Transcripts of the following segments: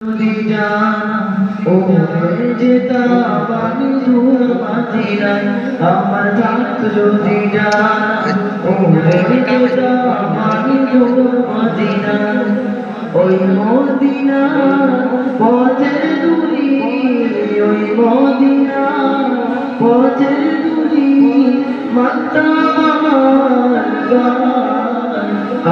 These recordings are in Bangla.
যদি জানা ওরে যেতাম আমি দূর মাদিনায় আমার থাকত যদি জানা ওরে যেতাম আমি দূর মাদিনায় ওই মদিনা পথের দুরি ওই মদিনা পথের দুরি মাতাম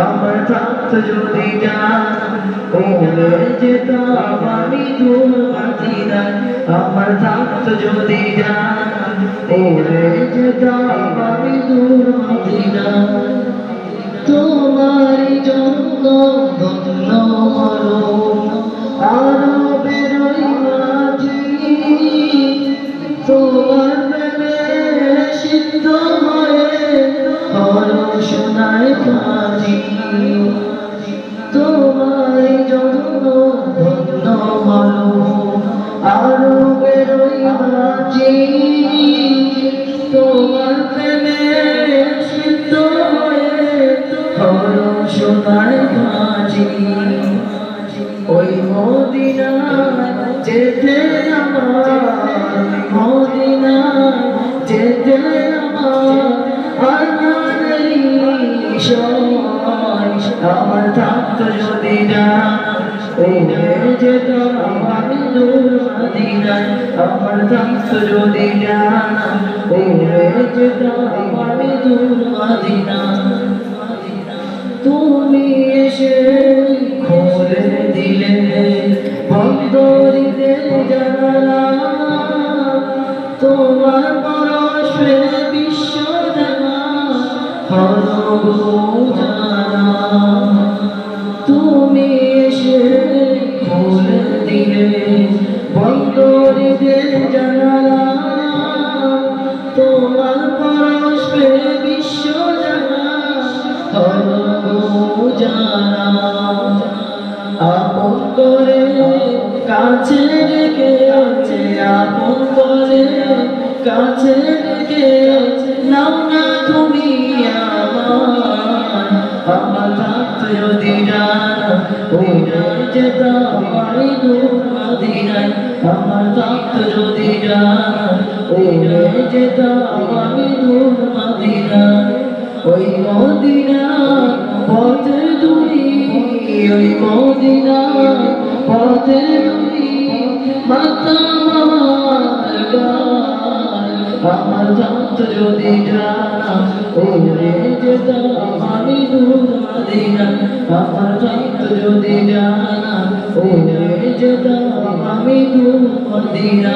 আমার থাকত যদি জানা ওরে যেতাম আমি দূর মাদিনায় আমার থাকত যদি জানা ওরে যেতাম আমি দূর মাদিনায় তোমারই জন্য ধন্য হলো আরবের ওই মাঝি তোমার প্রেমে সিদ্ধ হয়ে হলো সোনায় কাজী তোমারই জন্য ধন্য হলো আরবের ওই মাঝি তোমার প্রেমে সিদ্ধ হয়ে হলো সোনায় কাজী ওই মদিনায় যেতে আমার মদিনায় যেতে আমার আমার থাকত যদি জানা ওরে যেতাম আমি দূর মাদিনায় আমার থাকত যদি জানা ওরে যেতাম আমি দূর মাদিনায় তুমি এসে খুলে দিলে বন্দরিতে জানালা তোমার পরশে বিশ্ব জানা হলো জানা তুমি এসে খুলে দিলে বন্দরিতে জানালা তোমার পরশে বিশ্ব জানা জানা আপন করে কাছে রেখে আছে আপন করে কাছে রেখে নাও না তুমি আমার থাকত যদি জানা ওরে যেতাম আমি দূর মাদিনায় আমার থাকত যদি জানা ওরে যেতাম আমি দূর মাদিনায় ওই মদিনা পথের দুরি ওই মদিনা পথের দুরি মাতাম আমার থাকত যদি জানা ওরে যেতাম আমি দূর মাদিনা আমার থাকত যদি জানা ওরে যেতাম আমি দূর মাদিনা।